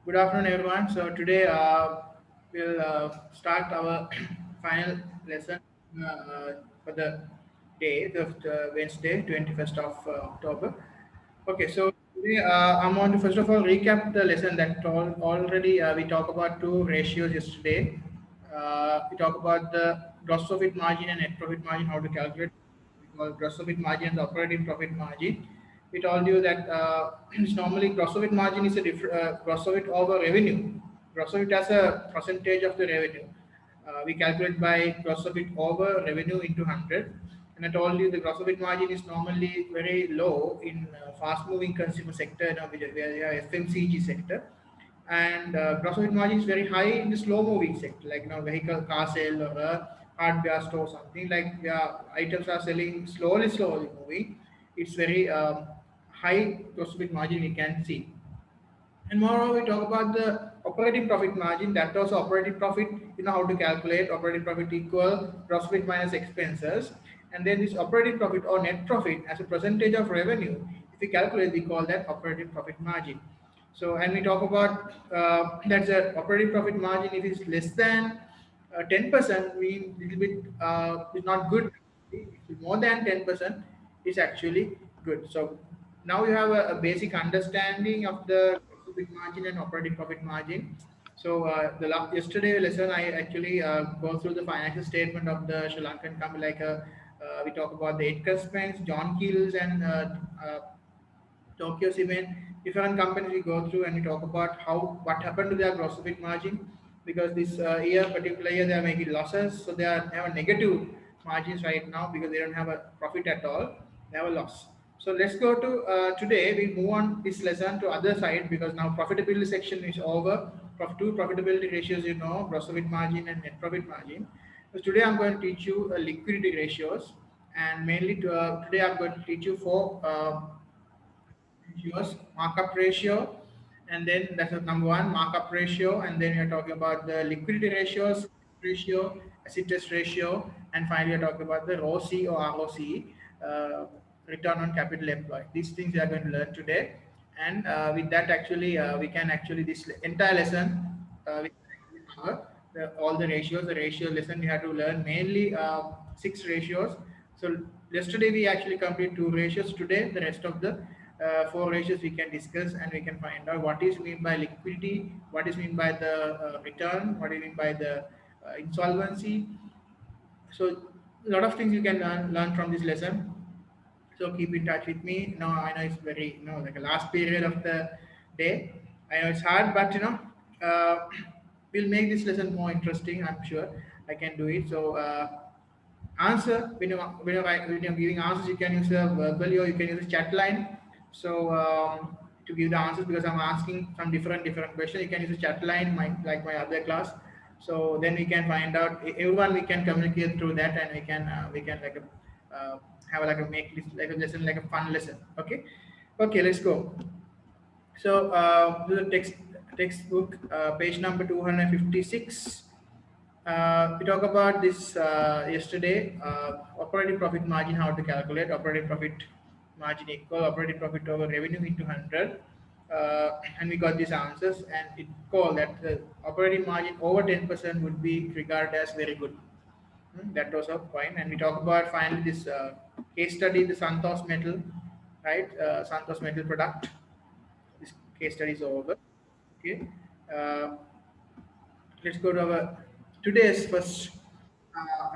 Good afternoon, everyone. So today we'll start our final lesson for the day, the Wednesday, 21st of October. Okay, so today I'm going to first of all recap the lesson that already we talked about two ratios yesterday. We talked about the gross profit margin and net profit margin, how to calculate. We call gross profit margin and the operating profit margin. We told you that it's normally gross profit margin is a gross profit over revenue. Gross profit as a percentage of the revenue. We calculate by gross profit over revenue into 100. And I told you the gross profit margin is normally very low in fast-moving consumer sector, where we have FMCG sector, and gross profit margin is very high in the slow-moving sector, like vehicle, car sale, or a hardware store, something like items are selling slowly moving. It's very high gross profit margin we can see. And moreover, we talk about the operating profit margin. That also operating profit, how to calculate operating profit equal gross profit minus expenses. And then this operating profit or net profit as a percentage of revenue, if we calculate, we call that operating profit margin. So, and we talk about that's a operating profit margin. If it's less than 10%, we little bit is not good. If it's more than 10%, it's actually good. So now you have a basic understanding of the profit margin and operating profit margin. So yesterday lesson, I actually go through the financial statement of the Sri Lankan company. We talk about the Edgar Spence, John Keels, and Tokyo Cement, different companies we go through and we talk about how what happened to their gross profit margin, because this particular year they are making losses, so they have a negative margins right now because they don't have a profit at all. They have a loss. So let's go to today. We move on this lesson to other side because now profitability section is over. Two profitability ratios, gross profit margin and net profit margin. So today I'm going to teach you liquidity ratios, and mainly today I'm going to teach you four. Ratios, markup ratio, and then that's number one, markup ratio, and then you're talking about the liquidity ratios, ratio, acid test ratio, and finally you're talking about the ROCE or ROCE, return on capital employed. These things we are going to learn today, and with that actually we can actually this entire lesson we can actually cover all the ratios. The ratio lesson we have to learn mainly six ratios. So yesterday we actually completed two ratios. Today the rest of the four ratios we can discuss and we can find out what is mean by liquidity, what is mean by the return, what is mean by the insolvency. So a lot of things you can learn from this lesson. So keep in touch with me. I know it's very like a last period of the day. I know it's hard, but we'll make this lesson more interesting. I'm sure I can do it. So answer when you're giving answers, you can use a verbally or you can use a chat line. So to give the answers, because I'm asking some different questions, you can use a chat line, like my other class. So then we can find out everyone. We can communicate through that, and we can like have like a make this like a lesson, like a fun lesson. Okay, let's go. So the textbook, page number 256. We talk about this yesterday. Operating profit margin, how to calculate operating profit margin equal operating profit over revenue into 100. And we got these answers, and it called that the operating margin over 10% would be regarded as very good. That was a point. And we talk about finally this case study, the Santos Metal, right? Santos Metal product. This case study is over. Okay. Uh, let's go to our today's first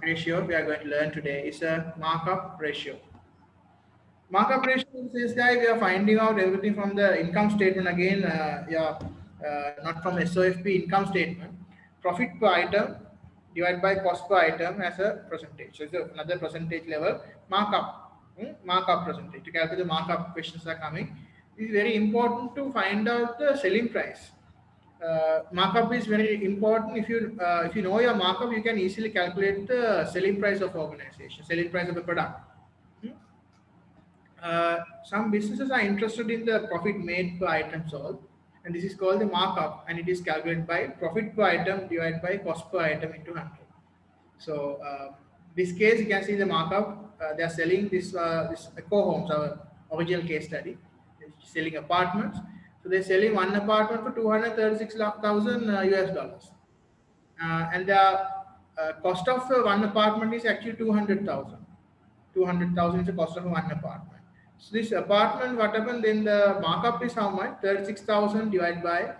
ratio we are going to learn today is a markup ratio. Markup ratio is this guy, we are finding out everything from the income statement again, not from SOFP income statement. Profit per item divided by cost per item as a percentage. So it's another percentage level markup, markup percentage. To calculate the markup, questions are coming. It is very important to find out the selling price. Markup is very important. If you know your markup, you can easily calculate the selling price of organization, selling price of the product. Hmm? Some businesses are interested in the profit made per item sold, and this is called the markup, and it is calculated by profit per item divided by cost per item into 100. So this case, you can see the markup. They are selling this Eco Homes, our original case study, selling apartments. So they're selling one apartment for 236,000 US dollars. And the cost of one apartment is actually 200,000. 200,000 is the cost of one apartment. So this apartment, what happened then, the markup is how much? 36,000 divided by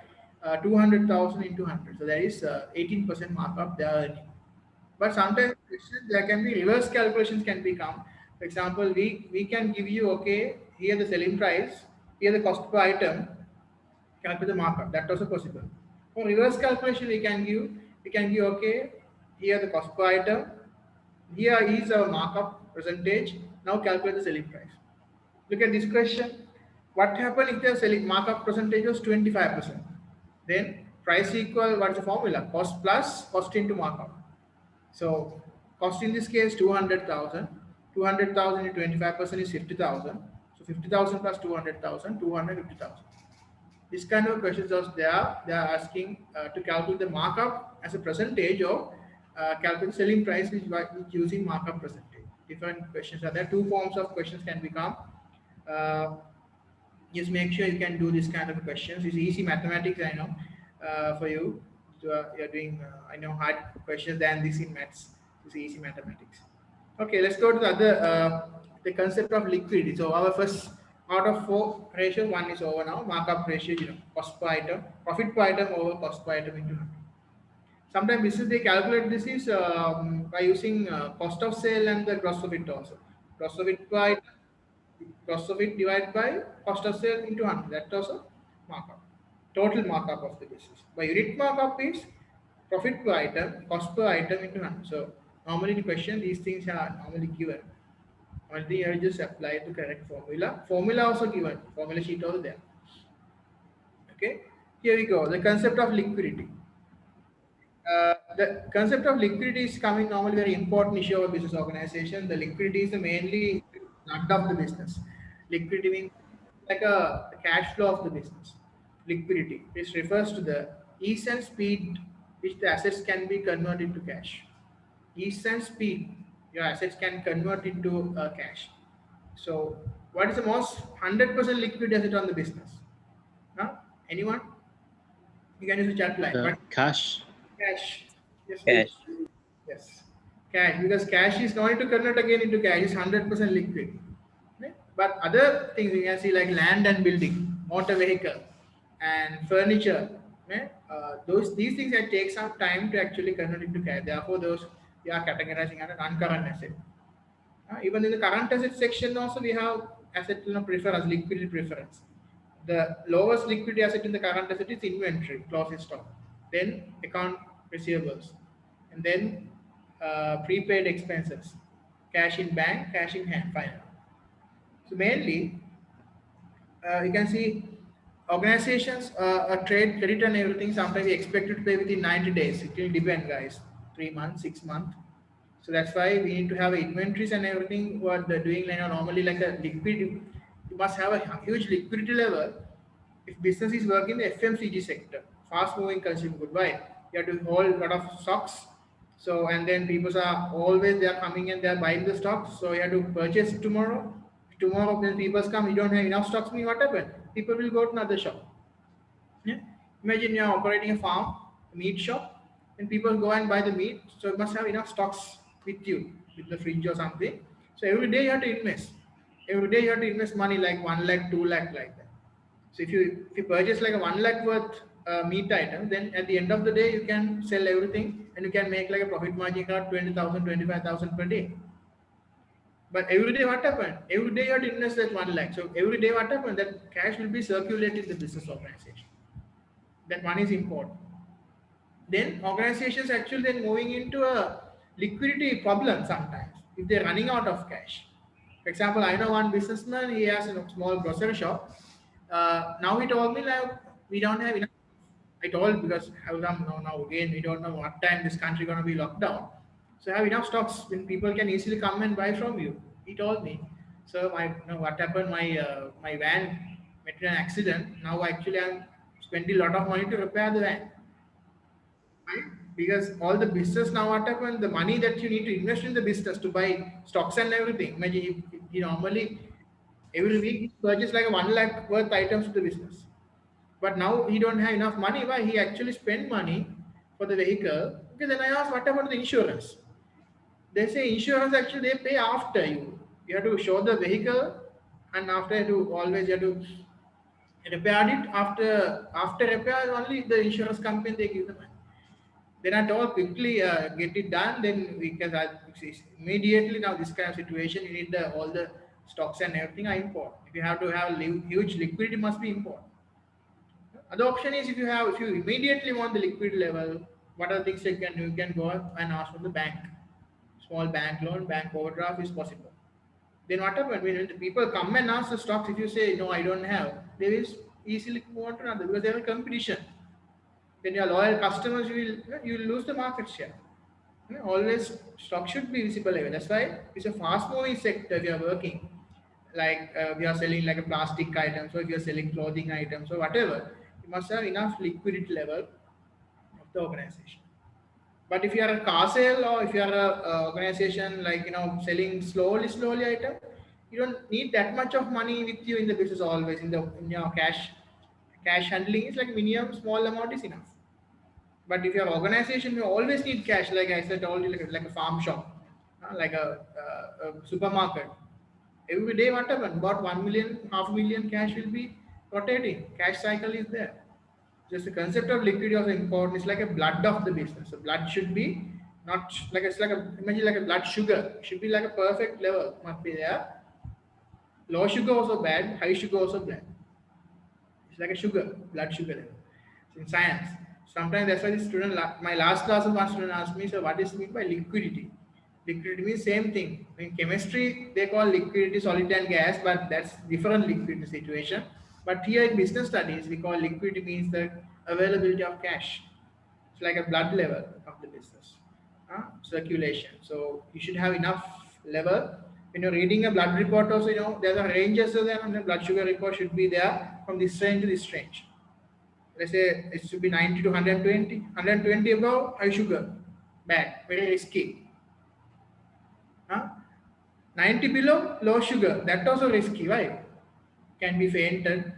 200,000 into 100. So that is 18% markup they are earning. But sometimes there can be reverse calculations can become. For example, we can give you, okay, here the selling price, here the cost per item, calculate the markup. That also possible. For reverse calculation, we can give okay, here the cost per item, here is our markup percentage. Now calculate the selling price. Look at this question. What happened if the selling markup percentage was 25%? Then price equal, what is the formula? Cost plus cost into markup. So cost in this case 200,000. 200,000 into 25% is 50,000. So 50,000 plus 200,000, 250,000. This kind of questions are there. They are asking to calculate the markup as a percentage of calculate selling price which using markup percentage. Different questions are there. Two forms of questions can become. Uh, just make sure you can do this kind of questions. It's easy mathematics, I know, for you. So, you're doing, I know, hard questions than this in maths. It's easy mathematics. Okay, let's go to the other, the concept of liquidity. So our first out of four ratios, one is over now. Markup ratio, cost per item, profit per item over cost per item into 100. Sometimes business they calculate this is by using cost of sale and the gross of it also. Gross of it per item, cost of it divided by cost of sale into 100. That also markup. Total markup of the business. By unit markup is profit per item, cost per item into 100. So normally in the question these things are normally given. Only thing you just apply the correct formula. Formula also given. Formula sheet also there. Okay. Here we go. The concept of liquidity. The concept of liquidity is coming normally very important issue of a business organization. The liquidity is the mainly blood of the business. Liquidity means like a cash flow of the business. Liquidity. This refers to the ease and speed which the assets can be converted into cash. Ease and speed your assets can convert into cash. So, what is the most 100% liquid asset on the business? Huh? Anyone? You can use the chat line. But Cash. cash. Yes, please. Cash. Yes. Cash, because cash is going to convert again into cash, is 100% liquid. Right? But other things you can see like land and building, motor vehicle, and furniture. Right? These things that take some time to actually convert into cash. Therefore, those we are categorizing as an uncurrent asset. Even in the current asset section also we have asset preference, liquidity preference. The lowest liquidity asset in the current asset is inventory, closing stock. Then account receivables, and then prepaid expenses, cash in bank, cash in hand, final. So mainly you can see organizations, trade, credit, and everything. Sometimes we expect it to pay within 90 days. It will depend, guys. 3 months, 6 months. So that's why we need to have inventories and everything. What they're doing, normally like a liquid, you must have a huge liquidity level. If business is working in the FMCG sector, fast moving consumer good, why? You have to hold a lot of stocks. So and then people are always they are coming and they are buying the stocks. So you have to purchase tomorrow. Tomorrow when people come, you don't have enough stocks. Mean what happened? People will go to another shop. Yeah? Imagine you are operating a farm, a meat shop, and people go and buy the meat. So you must have enough stocks with you, with the fridge or something. So every day you have to invest. Every day you have to invest money like 1 lakh, 2 lakh, like that. So if you purchase like a 1 lakh worth meat item, then at the end of the day you can sell everything and you can make like a profit margin of 20,000, 25,000 per day. But every day what happened? Every day you have to invest that 1 lakh. So every day what happened? That cash will be circulated in the business organization. That money is important. Then organizations actually then moving into a liquidity problem sometimes if they're running out of cash. For example, I know one businessman, he has a small grocery shop. Now he told me like we don't have enough. I told because how come now again we don't know what time this country gonna be locked down. So have enough stocks when people can easily come and buy from you. He told me. So what happened? My van met in an accident. Now actually I'm spending a lot of money to repair the van. Right? Because all the business now what happened, the money that you need to invest in the business to buy stocks and everything. Imagine he normally every week he purchase like a 1 lakh worth items to the business. But now he don't have enough money. Why? He actually spend money for the vehicle. Okay, then I asked, what about the insurance? They say insurance actually they pay after you. You have to show the vehicle, and after you have to repair it. After repair only the insurance company they give the money. Then I told quickly get it done. Then because immediately now this kind of situation you need all the stocks and everything are import. If you have to have huge liquidity must be import. Other option is if you immediately want the liquid level, what are the things you can do? You can go and ask from the bank. Small bank loan, bank overdraft is possible. Then what happens when the people come and ask the stocks? If you say no, I don't have, they will easily move on to another because they have a competition. Then your loyal customers you will lose the market share. Always stock should be visible level. That's why it's a fast moving sector we are working. Like we are selling like a plastic items, or if you're selling clothing items or whatever, you must have enough liquidity level of the organization. But if you are a car sale or if you are a organization like selling slowly item, you don't need that much of money with you in the business always in your cash handling is like minimum small amount is enough. But if your organization, you always need cash, like I said, told you, like a farm shop, like a supermarket. Every day, what happens? About 1 million, half a million cash will be rotating. Cash cycle is there. Just the concept of liquidity also important. It's like a blood of the business. So blood should be not like it's like a imagine like a blood sugar. It should be like a perfect level. Must be there. Low sugar also bad. High sugar also bad. It's like a sugar, blood sugar level. It's in science. Sometimes that's why the student, my last class of one student asked me, so what is meant by liquidity? Liquidity means same thing. In chemistry, they call liquidity solid and gas, but that's different liquidity situation. But here in business studies, we call liquidity means the availability of cash. It's like a blood level of the business, circulation. So you should have enough level. When you're reading a blood report, also there's a ranges there, and the blood sugar report should be there from this range to this range. Let's say it should be 90 to 120. 120 above high sugar, bad, very risky. Huh? 90 below low sugar, that also risky, right? Can be fainted,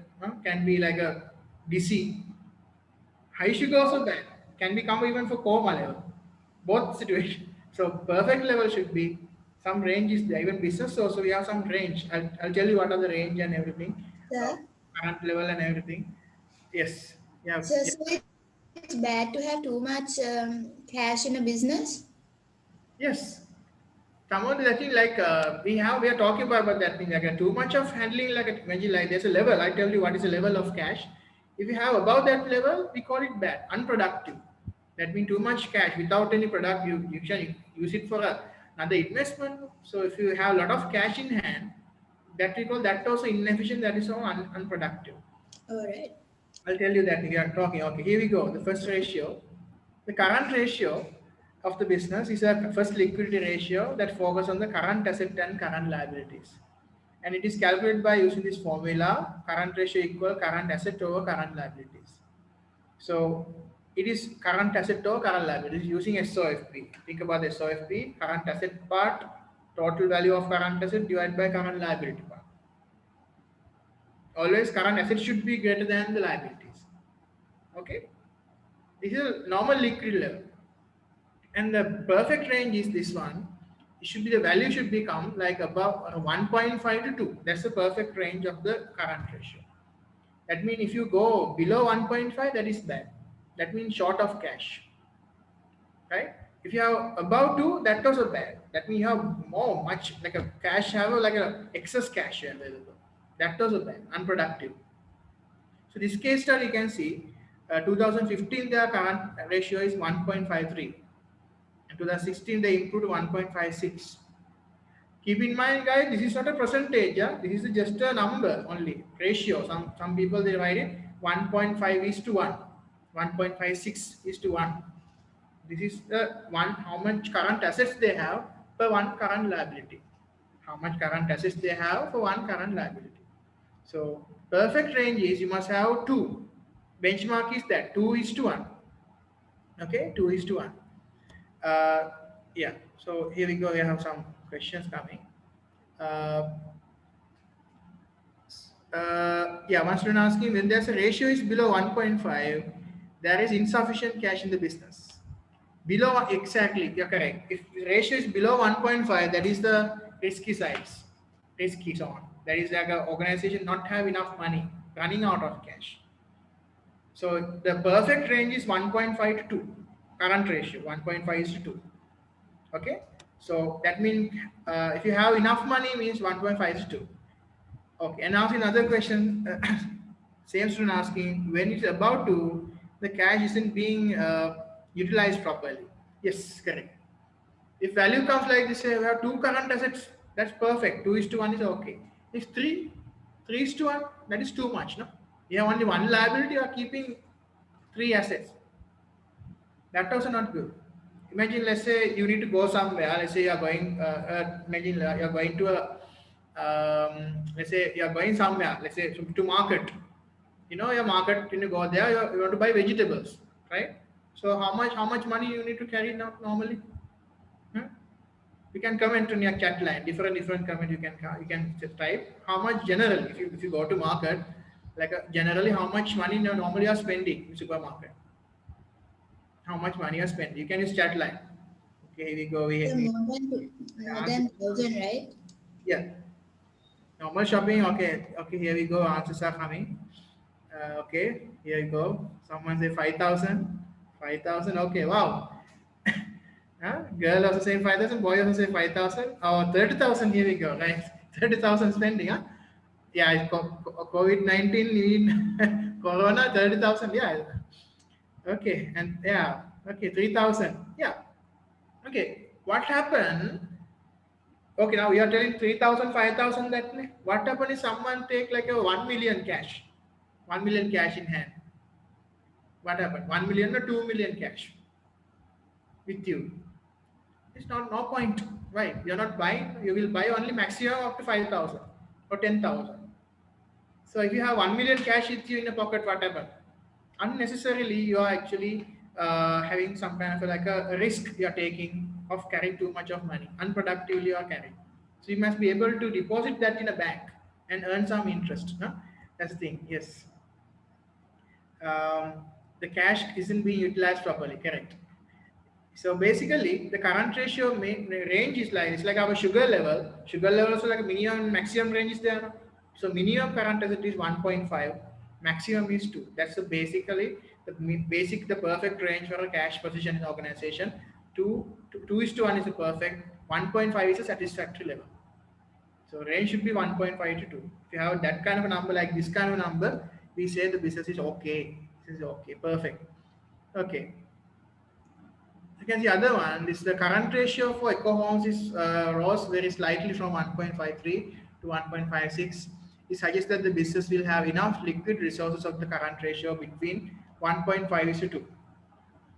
can be like a dizzy. High sugar also bad. Can become even for coma level. Both situation. So perfect level should be some range is there. Even business also we have some range. I'll tell you what are the range and everything. Uh, Sir, Current level and everything. Yes. Yeah. sir, Yeah. so it's bad to have too much cash in a business? Yes. Some of the thing like we are talking about that thing like too much of handling like imagine like there's a level. I tell you what is the level of cash. If you have above that level, we call it bad, unproductive. That means too much cash without any product. You can use it for another investment. So if you have a lot of cash in hand, that we call that also inefficient. That is all unproductive. All right. I'll tell you that we are talking. Okay, here we go. The first ratio, the current ratio of the business is a first liquidity ratio that focuses on the current asset and current liabilities. And it is calculated by using this formula current ratio equal current asset over current liabilities. So it is current asset over current liabilities using SOFP. Think about the SOFP, current asset part, total value of current asset divided by current liability part. Always current asset should be greater than the liabilities. Okay. This is a normal liquid level. And the perfect range is this one. It should be the value should become like above 1.5 to 2. That's the perfect range of the current ratio. That means if you go below 1.5, that is bad. That means short of cash. Right? If you have above 2, that also bad. That means you have more, much like a cash have like a excess cash available. That also bad, unproductive. So this case study you can see 2015 their current ratio is 1.53. In 2016, they improved 1.56. Keep in mind, guys, this is not a percentage. Yeah? This is just a number only, ratio. Some people they write it 1.5 is to 1, 1.56 is to 1. This is the one how much current assets they have per one current liability. How much current assets they have for one current liability. So perfect range is you must have two. Benchmark is that 2 is to 1. Okay, 2 is to 1. Uh, yeah, so here we go. We have some questions coming. Uh, Yeah, one student asking, when there's a ratio is below 1.5, there is insufficient cash in the business. Below, exactly, you're correct. If the ratio is below 1.5, that is the risky sides, risky zone. That is like an organization not have enough money, running out of cash. So the perfect range is 1.5 to 2, current ratio, 1.5 is to 2. Okay, so that means if you have enough money means 1.5 is 2. Okay, and now another question, same student asking, when it's about to, the cash isn't being utilized properly. Yes, correct. If value comes like this, say we have two current assets, that's perfect. 2 is to 1 is okay. If 3 is to 1, that is too much, no? You have only one liability, you are keeping 3 assets. That also not good. Imagine, let's say you need to go somewhere. Let's say you are going. Imagine you are going to a. Let's say you are going somewhere. Let's say to market. You know your market. You go there. You want to buy vegetables, right? So how much money you need to carry now normally? Hmm? You can comment on your chat line. Different comment you can just type. How much generally if you go to market, like generally how much money normally you are spending in supermarket, how much money you spend. You can use chat line. Okay, here we go. So We more answer. than 1,000, right? Yeah, normal shopping. Okay, okay. Here we go. Answers are coming. Okay, here we go. Someone say 5,000. 5,000. Okay, wow. Girl also saying 5,000. Boy also say 5,000. Oh, 30,000. Here we go. Right, 30,000 spending. Huh? Yeah, it's COVID-19 in Corona 30,000. Yeah. Okay, and yeah. Okay, 3,000. Yeah. Okay, what happened? Okay, now we are telling 3,000, 5,000. That what happened is someone take like a 1 million cash, 1 million cash in hand. What happened? 1 million or 2 million cash with you. It's not no point. Right? You're not buying. You will buy only maximum up to 5,000 or 10,000. So if you have 1 million cash with you in a pocket, what happened? Unnecessarily, you are actually having some kind of like a risk you are taking of carrying too much of money. Unproductively, you are carrying. So you must be able to deposit that in a bank and earn some interest. No? That's the thing. Yes. Um, the cash isn't being utilized properly. Correct. So basically, the current ratio range is like it's like our sugar level. Sugar level also like a minimum and maximum range is there. No? So minimum current asset is 1.5, maximum is 2. That's the basically the perfect range for a cash position in the organization. 2 is to 1 is the perfect. 1.5 is a satisfactory level. So range should be 1.5 to 2. If you have that kind of a number like this kind of a number, we say the business is okay. This is okay, perfect. Okay. You can see other one. This the current ratio for eco homes is rose very slightly from 1.53 to 1.56. It suggests that the business will have enough liquid resources of the current ratio between 1.5 is to 2.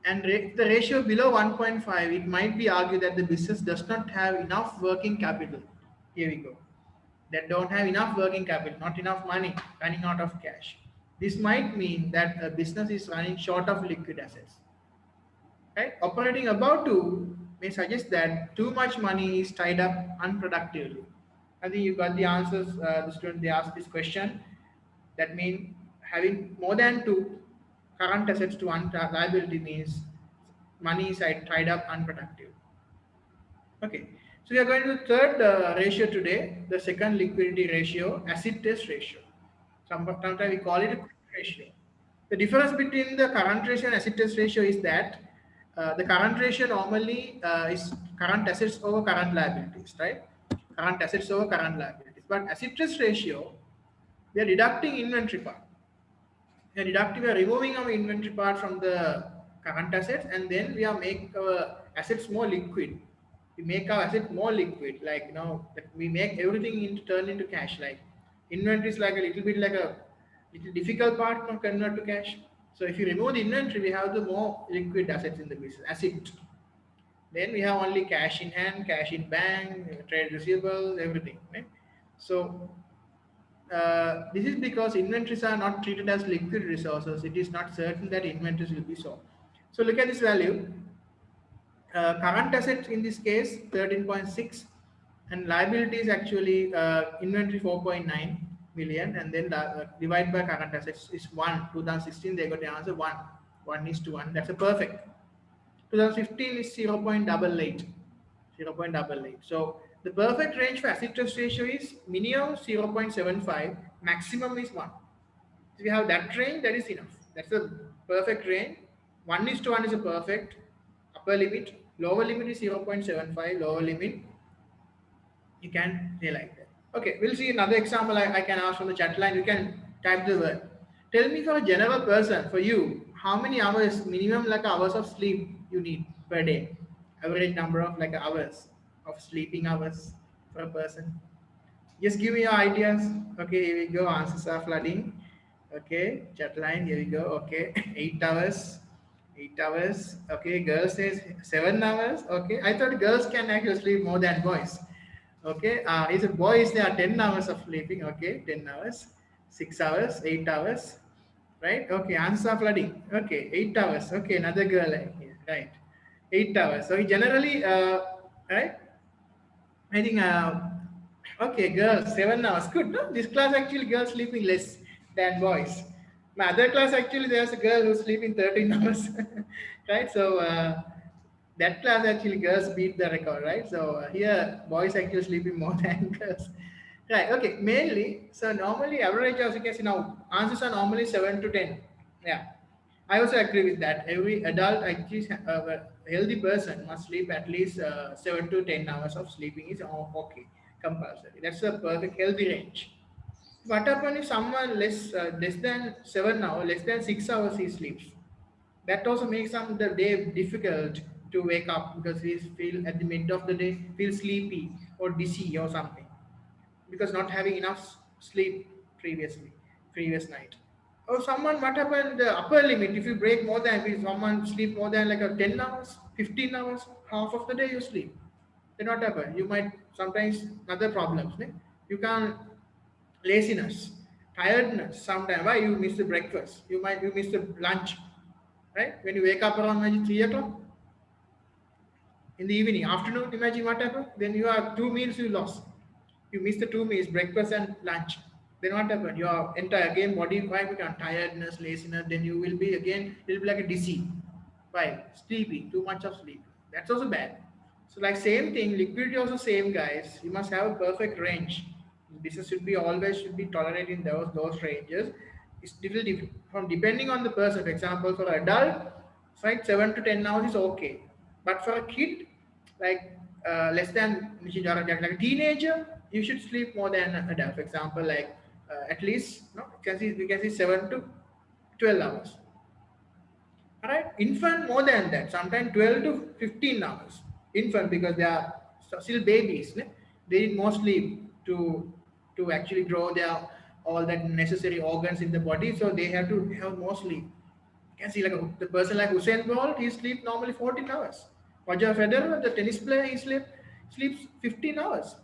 And the ratio below 1.5, it might be argued that the business does not have enough working capital. Here we go. That don't have enough working capital, not enough money, running out of cash. This might mean that a business is running short of liquid assets. Right? Operating above 2 may suggest that too much money is tied up unproductively. I think you got the answers. The student they asked this question. That means having more than 2 current assets to one liability means money is tied up unproductive. Okay, so we are going to the third ratio today, the second liquidity ratio, acid test ratio. Sometimes we call it a quick ratio. The difference between the current ratio and acid test ratio is that the current ratio normally is current assets over current liabilities, right? Current assets over current liabilities. But acid test ratio, we are deducting inventory part. We are removing our inventory part from the current assets, and then we are make our assets more liquid. We make our assets more liquid, like that we make everything into turn into cash. Like inventory is like a little bit like a little difficult part to convert to cash. So if you remove the inventory, we have the more liquid assets in the business asset. Then we have only cash in hand, cash in bank, trade receivables, everything. Right? So this is because inventories are not treated as liquid resources. It is not certain that inventories will be sold. So look at this value. Current assets in this case 13.6 and liabilities actually inventory 4.9. million, and then divide by current assets is 1. 2016 they got the answer 1. 1 is to 1. That's a perfect. 2015 is 0.88. 0.88. So the perfect range for acid test ratio is minimum 0.75, maximum is 1. If you have that range, that is enough. That's a perfect range. 1 is to 1 is a perfect upper limit. Lower limit is 0.75. Lower limit, you can say like that. Okay, we'll see another example. I can ask from the chat line. You can type the word. Tell me for a general person, for you, how many hours, minimum like hours of sleep you need per day? Average number of like hours of sleeping hours for a person. Just give me your ideas. Okay, here we go. Answers are flooding. Okay, chat line. Here we go. Okay, 8 hours. 8 hours. Okay, girls says 7 hours. Okay, I thought girls can actually sleep more than boys. Okay, is a boys there are 10 hours of sleeping. Okay, 10 hours, 6 hours, 8 hours. Right. Okay, answers are flooding. Okay, 8 hours. Okay, another girl here. Right, 8 hours. So generally, right. I think, okay, girls, 7 hours. Good. No? This class actually girls sleeping less than boys. My other class actually there's a girl who's sleeping 13 hours. Right? So that class actually girls beat the record, right? So here boys actually sleeping more than girls. Right. Okay. Mainly, so normally average as you can see now answers are normally 7 to 10. Yeah. I also agree with that. Every adult, actually, a healthy person must sleep at least 7 to 10 hours of sleeping is okay, compulsory. That's a perfect healthy range. What happens if someone less than 7 hours, less than 6 hours he sleeps? That also makes some the day difficult to wake up because he feel at the mid of the day feel sleepy or dizzy or something because not having enough sleep previously, previous night. Or someone, what happened, the upper limit, if you break more than, if someone sleep more than like a 10 hours, 15 hours, half of the day you sleep, then what happen? You might sometimes other problems. Ne? You can laziness, tiredness, sometimes. Why? You miss the breakfast. You miss the lunch. Right? When you wake up around maybe 3 o'clock, in the evening, afternoon, imagine what happened. Then you have 2 meals you lost. You miss the 2 meals, breakfast and lunch. Then what happened? Your entire again body might become tiredness, laziness. Then you will be again, it will be like a disease. Why? Sleepy, too much of sleep. That's also bad. So like same thing, liquidity also same guys. You must have a perfect range. This should be always should be tolerating those ranges. It's little from depending on the person. For example, for adult, it's like 7 to 10 hours is okay. But for a kid, like less than like a teenager, you should sleep more than an adult. For example, like at least no, we can see 7 to 12 hours. All right, infant more than that, sometimes 12 to 15 hours. Infant because they are still babies, ne? They need more sleep to actually grow their all that necessary organs in the body, so they have to have more sleep. You can see like the person like Usain Bolt, he sleep normally 14 hours. Roger Federer, the tennis player, he sleeps 15 hours,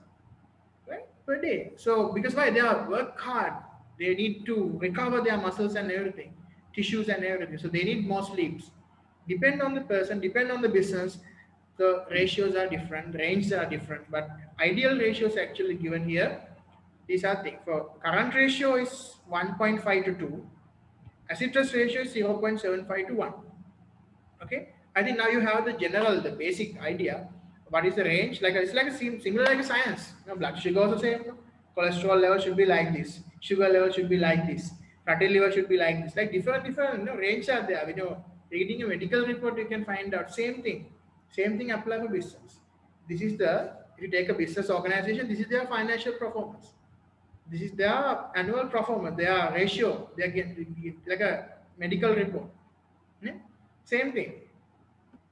right, per day. So because why they are work hard, they need to recover their muscles and everything, tissues and everything. So they need more sleeps. Depend on the person, depend on the business. The ratios are different, ranges are different, but ideal ratios actually given here. These are things. For current ratio is 1.5 to 2. Acid test ratio is 0.75 to 1. Okay, I think now you have the general, the basic idea. What is the range? Like it's like a similar like a science. You know, blood sugar also same. Cholesterol level should be like this. Sugar level should be like this. Fatty liver should be like this. Like different range are there. When you're reading a medical report, you can find out same thing. Same thing apply for business. This is the if you take a business organization, this is their financial performance. This is their annual performance, their ratio. They get like a medical report. Yeah? Same thing.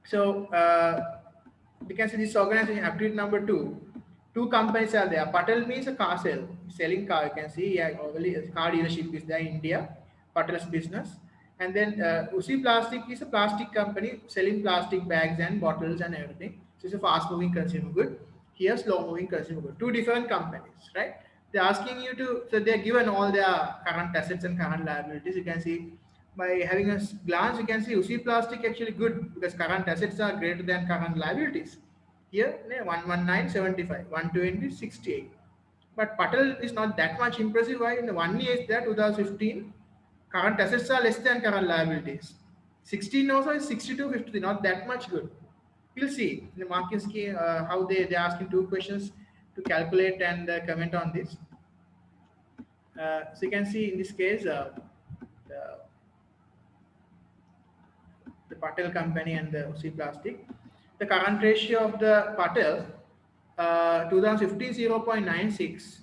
So we can see this organization activity number two. Two companies are there. Patel means a car sale, selling car. You can see, yeah, only car dealership is there in India. Patel's business, and then Usi Plastic is a plastic company selling plastic bags and bottles and everything. So it's a fast-moving consumer good. Here, slow-moving consumer good. Two different companies, right? They're asking you to. So they're given all their current assets and current liabilities. You can see by having a glance, you can see UC Plastic actually good because current assets are greater than current liabilities. Here, 119.75, 120.68. But Patel is not that much impressive. Why? In the 1 year is there, 2015, current assets are less than current liabilities. 16 also is 62, 53, not that much good. We'll see in the market scheme how they're asking two questions to calculate and comment on this. So you can see in this case, the, the Patel company and the UC Plastic. The current ratio of the Patel, 2015 0.96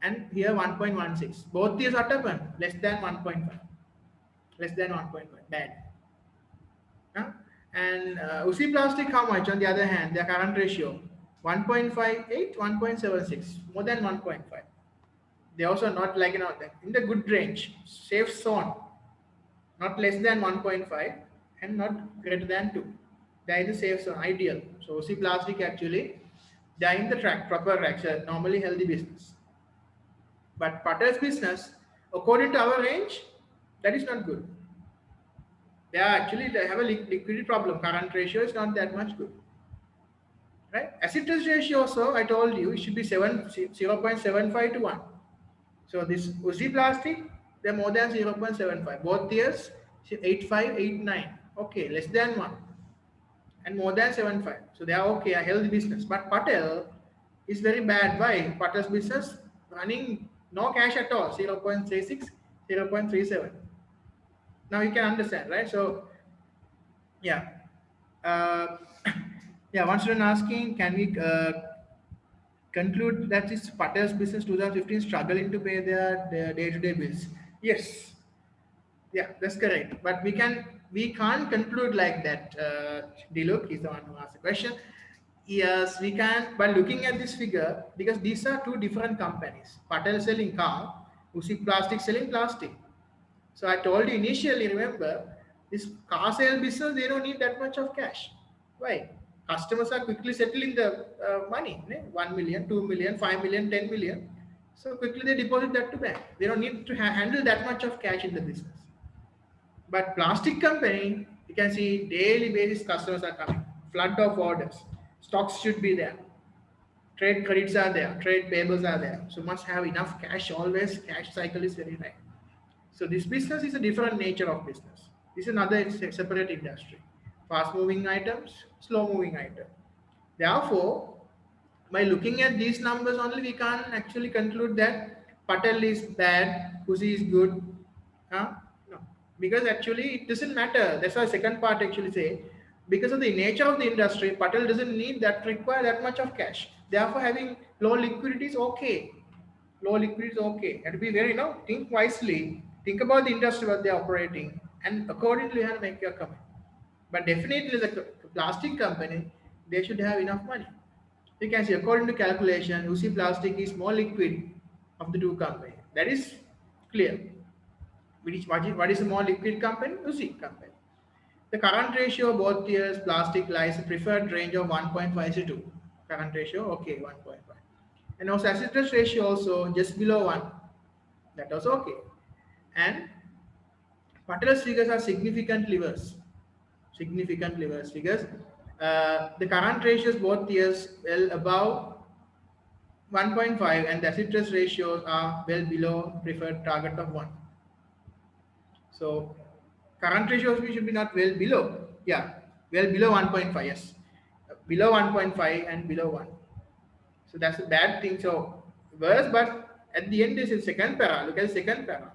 and here 1.16. Both these are taken less than 1.5. Less than 1.5. Bad. Huh? And UC Plastic, how much? On the other hand, their current ratio 1.58, 1.76, more than 1.5. They also not like in the good range, safe zone, not less than 1.5 and not greater than 2. They are in the safe zone, ideal. So UC Plastic actually, they are in the track, proper track, so normally healthy business. But Patel's business, according to our range, that is not good. They have a liquidity problem. Current ratio is not that much good. Right? Acid test ratio also, I told you, it should be 0.75 to 1. So this Uzi Plastic, they're more than 0.75. Both years, 85, 89. Okay, less than 1. And more than 75. So they are okay, a healthy business. But Patel is very bad. Why? Patel's business running no cash at all, 0.36, 0.37. Now you can understand, right? So yeah. Uh, yeah, one student asking, can we conclude that this Patel's business 2015 struggling to pay their day-to-day bills? Yes, yeah, that's correct. But we can't conclude like that. Diluk is the one who asked the question. Yes, we can by looking at this figure because these are two different companies. Patel selling car, Usi Plastic selling plastic. So I told you initially, remember, this car sale business, they don't need that much of cash. Why? Customers are quickly settling the money, 1 million, 2 million, 5 million, 10 million. So quickly they deposit that to bank. They don't need to handle that much of cash in the business. But plastic company, you can see daily basis customers are coming. Flood of orders. Stocks should be there. Trade credits are there. Trade payables are there. So must have enough cash always. Cash cycle is very high. So this business is a different nature of business. This is another separate industry. Fast moving items, slow moving item. Therefore, by looking at these numbers only, we can't actually conclude that Patel is bad, Uzi is good. Huh? No, because actually it doesn't matter. That's why second part actually say, because of the nature of the industry, Patel doesn't need that require that much of cash. Therefore, having low liquidity is okay. Low liquidity is okay. And to be very, think wisely. Think about the industry what they are operating, and accordingly, you have to make your comment. But definitely, the plastic company, they should have enough money. You can see, according to calculation, UC Plastic is more liquid of the two companies. That is clear. What is the more liquid company? UC company. The current ratio of both years plastic lies a preferred range of 1.5 to 2. Current ratio, okay, 1.5. And also acid test ratio also just below 1. That was okay. And Patel's figures are significantly worse. Significantly worse figures. The current ratios both years well above 1.5 and the acid test ratios are well below preferred target of 1. So current ratios we should be not well below. Yeah, well below 1.5. Yes, below 1.5 and below 1. So that's a bad thing. So worse, but at the end this is second para. Look at the second para.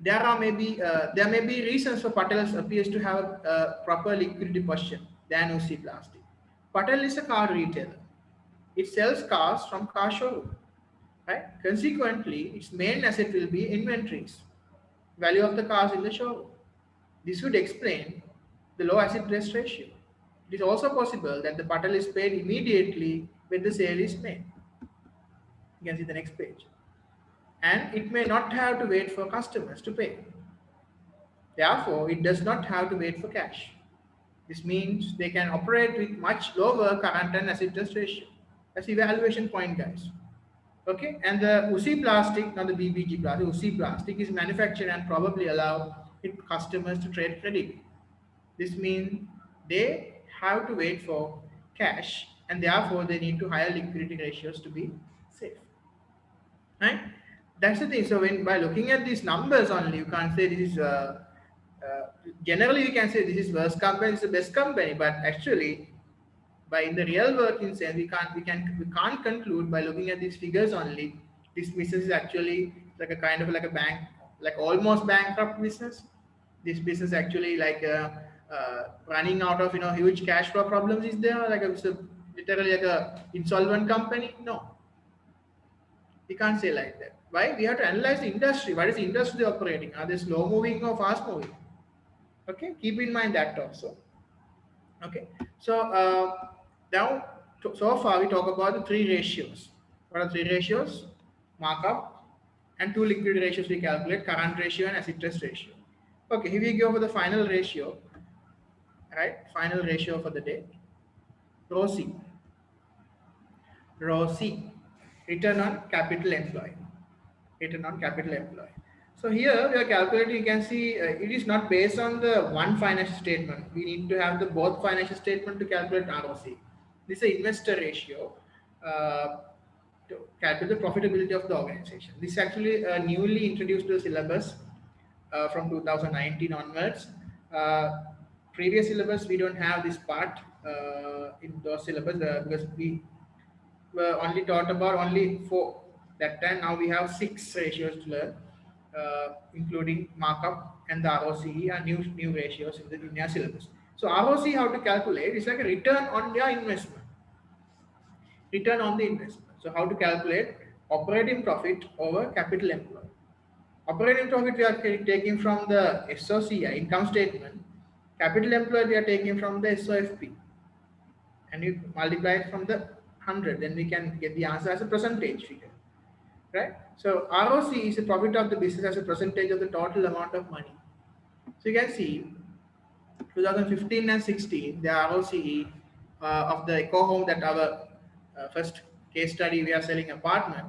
There may be reasons for Patel's appears to have a proper liquidity position than UC Plastic. Patel is a car retailer. It sells cars from car showroom. Right? Consequently, its main asset will be inventories, value of the cars in the showroom. This would explain the low acid test ratio. It is also possible that the Patel is paid immediately when the sale is made. You can see the next page. And it may not have to wait for customers to pay. Therefore, it does not have to wait for cash. This means they can operate with much lower current and acid test ratio. That's evaluation point, guys. Okay, and the UC Plastic, not the BBG plastic, UC Plastic is manufactured and probably allow its customers to trade credit. This means they have to wait for cash and therefore they need to higher liquidity ratios to be safe. Right? That's the thing. So when by looking at these numbers only, you can't say this is generally we can say this is worst company, is the best company, but actually by in the real working sense we can't conclude by looking at these figures only this business is actually like a kind of like a bank, like almost bankrupt business. This business actually like running out of huge cash flow problems is there, like it's a, literally like a insolvent company. No, we can't say like that. Why? We have to analyze the industry. What is the industry operating? Are they slow moving or fast moving? Okay, keep in mind that also. Okay, so now so far we talk about the three ratios. What are three ratios? Markup and two liquidity ratios we calculate: current ratio and acid test ratio. Okay, here we go for the final ratio. Right, final ratio for the day. ROCE, ROCE, return on capital employed. Return on capital employed. So here we are calculating, you can see it is not based on the one financial statement. We need to have the both financial statement to calculate ROC. This is an investor ratio uh, to calculate the profitability of the organization. This is actually newly introduced to the syllabus from 2019 onwards. Previous syllabus we don't have this part in those syllabus because we were only taught about only four that time. Now we have six ratios to learn, including markup and the ROCE are new ratios in their syllabus. So ROCE, how to calculate? It's like a return on your investment. Return on the investment. So how to calculate operating profit over capital employed? Operating profit we are taking from the SOCI income statement. Capital employed we are taking from the SOFP, and you multiply it from the 100, then we can get the answer as a percentage figure, right? So ROC is the profit of the business as a percentage of the total amount of money. So you can see 2015 and 16 the ROCE of the eco home, that our first case study we are selling apartment,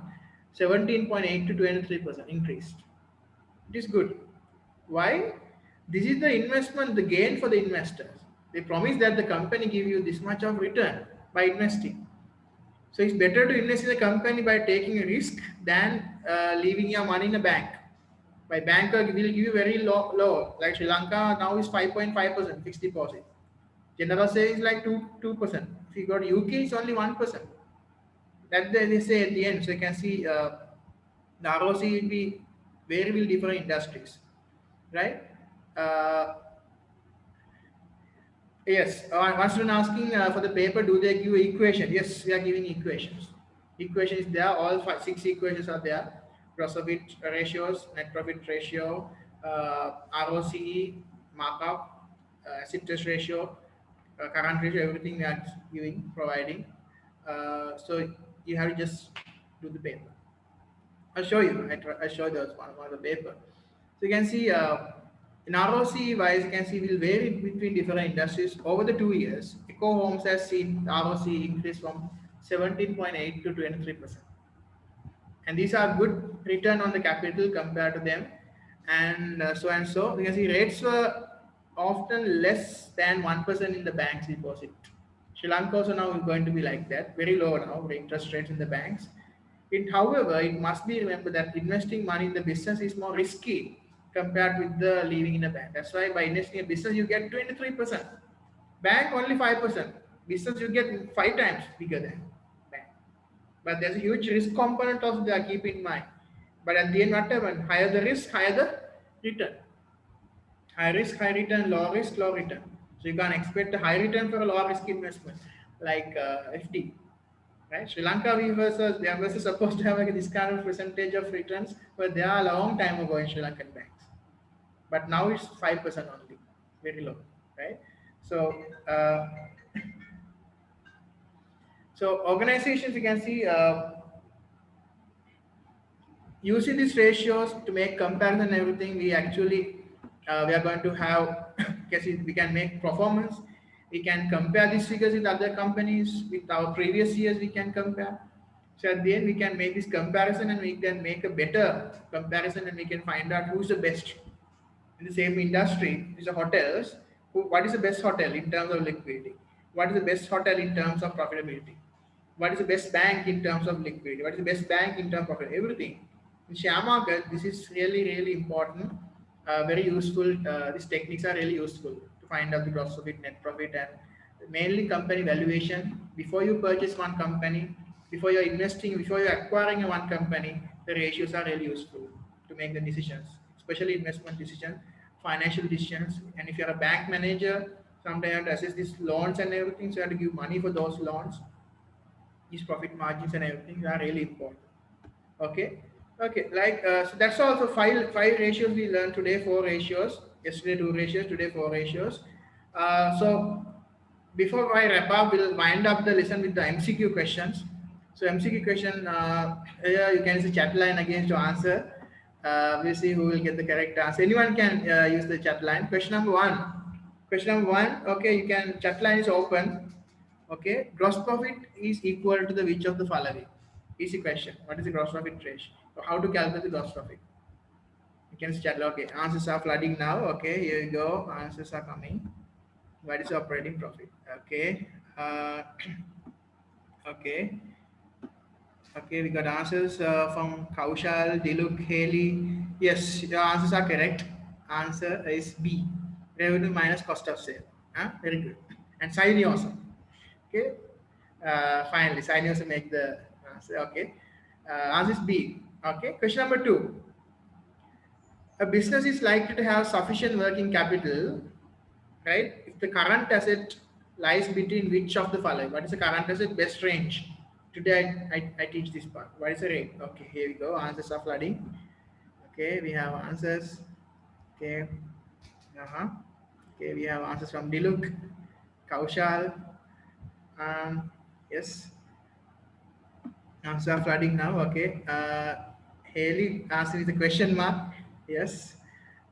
17.8 to 23% increased. It is good. Why? This is the investment, the gain for the investors. They promise that the company give you this much of return by investing. So it's better to invest in a company by taking a risk than leaving your money in a bank. By banker will give you very low. Like Sri Lanka now is 5.5% fixed deposit. General savings like 2%. If you got UK, it's only 1%. That they say at the end. So you can see the ROC will be very will different industries, right? Uh, yes, one student asking for the paper, do they give equation? Yes, we are giving equations. Equation is there, all six equations are there. Gross profit ratios, net profit ratio, ROCE, markup, asset test ratio, current ratio, everything we are giving, providing. So you have to just do the paper. I'll show you. I show you one of the paper. So you can see in ROC wise, you can see will vary between different industries over the 2 years. Eco Homes has seen ROC increase from 17.8 to 23%, and these are good return on the capital compared to them, and so and so. You can see rates were often less than 1% in the banks deposit. Sri Lanka also now is going to be like that, very low now, the interest rates in the banks. However, it must be remembered that investing money in the business is more risky compared with the leaving in a bank. That's why by investing in a business, you get 23%. Bank only 5%. Business, you get 5 times bigger than bank. But there's a huge risk component of that, keep in mind. But at the end, whatever, higher the risk, higher the return. High risk, high return, low risk, low return. So you can expect a high return for a low risk investment like FD. Right? Sri Lanka, they are supposed to have like this kind of percentage of returns, but they are a long time ago in Sri Lankan banks. But now it's 5% only, very low, right? So, so organizations, you can see using these ratios to make comparison and everything, we actually we are going to have we can make performance. We can compare these figures with other companies, with our previous years we can compare. So at the end we can make this comparison and we can make a better comparison and we can find out who's the best in the same industry. These are hotels. What is the best hotel in terms of liquidity? What is the best hotel in terms of profitability? What is the best bank in terms of liquidity? What is the best bank in terms of profit? Everything. In share market, this is really, really important. Very useful. These techniques are really useful to find out the gross profit, net profit, and mainly company valuation. Before you purchase one company, before you're investing, before you're acquiring one company, the ratios are really useful to make the decisions, especially investment decisions, financial decisions. And if you're a bank manager, sometimes you have to assess these loans and everything, so you have to give money for those loans. These profit margins and everything are really important. Okay, okay. So that's also five ratios we learned today. Four ratios. Yesterday two ratios. Today four ratios. So before I wrap up, we'll wind up the lesson with the MCQ questions. So MCQ question, here you can see chat line again to answer. We'll see who will get the correct answer. Anyone can use the chat line. Question number one. Question number one. Okay, you can. Chat line is open. Okay, gross profit is equal to the which of the following? Easy question. What is the gross profit ratio? So how to calculate the gross profit? You can chat. Okay, answers are flooding now. Okay, here you go. Answers are coming. What is operating profit? Okay. Okay. Okay, we got answers from Kaushal, Diluk, Haley. Yes, your answers are correct. Answer is B. Revenue minus cost of sale. Very good. And Saini also. Okay. Finally, Saini also make the answer. Okay. Answer is B. Okay. Question number two. A business is likely to have sufficient working capital, right? If the current asset lies between which of the following? What is the current asset best range? Today I teach this part. What is the rate? Okay, here we go. Answers are flooding. Okay, we have answers. Okay. Okay, we have answers from Diluk, Kaushal. Yes. Answers are flooding now. Okay. Haley answering the question mark. Yes.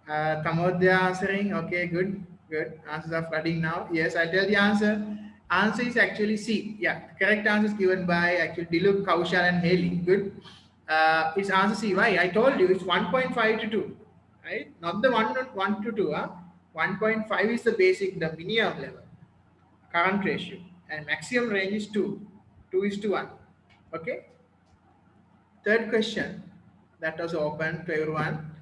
Kamodya answering. Okay, good. Good. Answers are flooding now. Yes, I tell the answer. Answer is actually C. Yeah, correct answer is given by actually Diluk, Kaushal, and Haley. Good. It's answer C. Why? I told you it's 1.5 to 2. Right? Not the 1 to 2. 1.5 is the basic, the minimum level, current ratio. And maximum range is 2. 2 is to 1. Okay. Third question, that was open to everyone.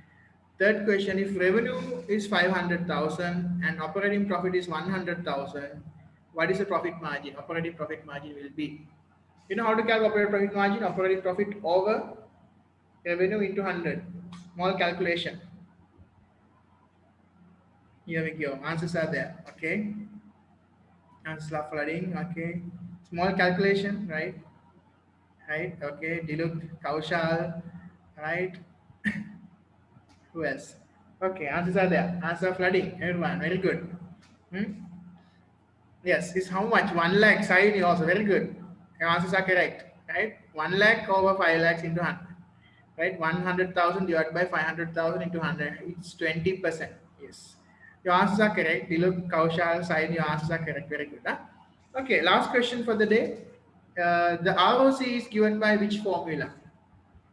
Third question, if revenue is 500,000 and operating profit is 100,000, what is the profit margin? Operating profit margin will be, you know how to calculate operating profit margin? Operating profit over revenue into 100. Small calculation. Here we go. Answers are there. Okay. Answers are flooding. Okay. Small calculation, right? Right. Okay. Diluk, Kaushal, right? Who else? Okay, answers are there. Answers are flooding. Everyone, very good. Hmm? Yes, it's how much? 1 lakh side also very good. Your answers are correct. Right? 1 lakh over 5 lakhs into 100. Right? 100,000 divided by 500,000 into 100. It's 20%. Yes. Your answers are correct. Diluk, Kaushal, side, your answers are correct. Very good. Huh? Okay, last question for the day. The ROC is given by which formula?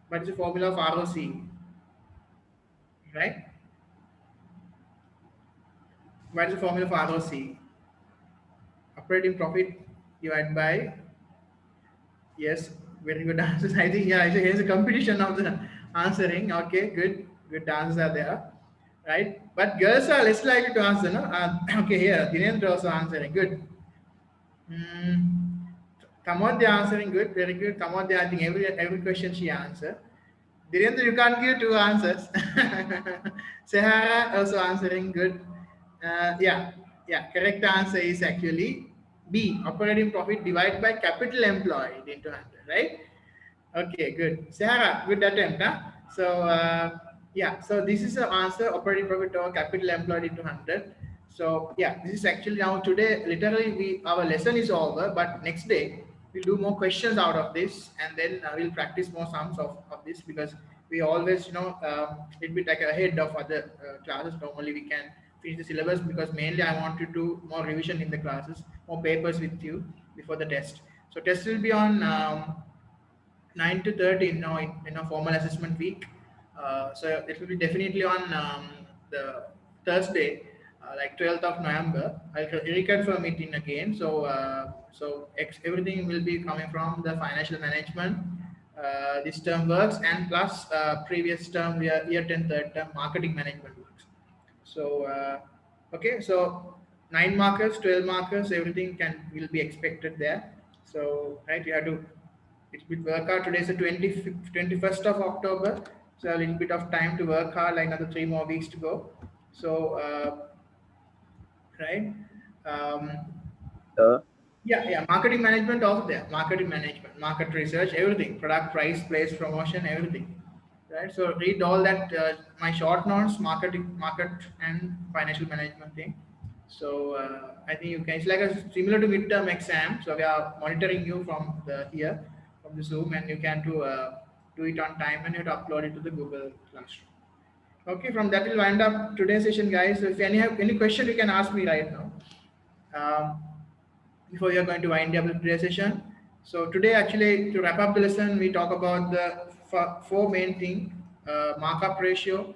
What is the formula of ROC? Right? What is the formula for ROC? Operating profit divided by, yes, very good answers. I think, yeah, here's a competition of the answering. Okay, good answers are there, right? But girls are less likely to answer, no? Okay, here Dinendra also answering. Good. Kamodya answering good, very good. Kamodya, I think every question she answered. Dhirendra, you can't give two answers. Sahara also answering good. Yeah, yeah. Correct answer is actually B. Operating profit divided by capital employed into 100. Right? Okay, good. Sahara, good attempt. Huh? So yeah. So this is the answer: operating profit over capital employed into 100. So yeah, this is actually now today. Literally, our lesson is over. But next day we'll do more questions out of this, and then we'll practice more sums of this, because we always, it'll be like ahead of other classes. Normally we can finish the syllabus, because mainly I want to do more revision in the classes, more papers with you before the test. So test will be on 9 to 13 now in a formal assessment week. So it will be definitely on the Thursday. like 12th of November. I'll reconfirm it in again. So, everything will be coming from the financial management. This term works, and plus previous term, year 10 third term marketing management works. So, okay, so 9 markers, 12 markers, everything will be expected there. So, right, you have to. It will work out. Today is the 21st of October, so a little bit of time to work hard, like another 3 more weeks to go. So, right. Um, yeah, marketing management also there. Marketing management, market research, everything, product, price, place, promotion, everything. Right. So read all that. My short notes, market, and financial management thing. So I think you can. It's like a similar to midterm exam. So we are monitoring you from here, from the Zoom, and you can do it on time, and you have to upload it to the Google Classroom. Okay. From that, we'll wind up today's session, guys. So if any have any question, you can ask me right now. Before we are going to wind up the today's session. So today, actually, to wrap up the lesson, we talk about the four main things: markup ratio,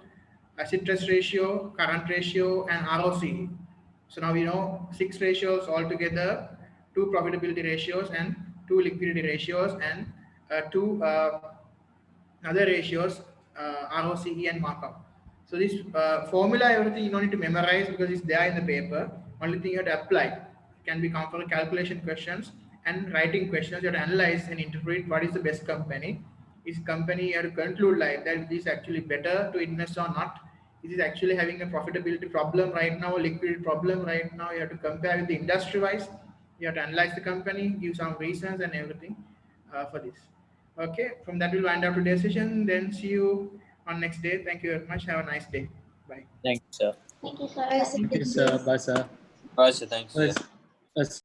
acid test ratio, current ratio, and ROCE. So now we know 6 ratios altogether, 2 profitability ratios and 2 liquidity ratios, and 2 other ratios, ROCE and markup. So this formula, everything you don't need to memorize because it's there in the paper. Only thing you have to apply. It can become for calculation questions and writing questions. You have to analyze and interpret what is the best company. Is company you have to conclude like that it is actually better to invest or not. Is it actually having a profitability problem right now, liquidity problem right now? You have to compare with the industry wise. You have to analyze the company, give some reasons and everything for this. Okay, from that we'll wind up today's session. Then see you on next day. Thank you very much. Have a nice day. Bye. Thank you, sir. Thank you, sir. Thank you, sir. Bye, sir. Bye, sir. Thanks, sir. Let's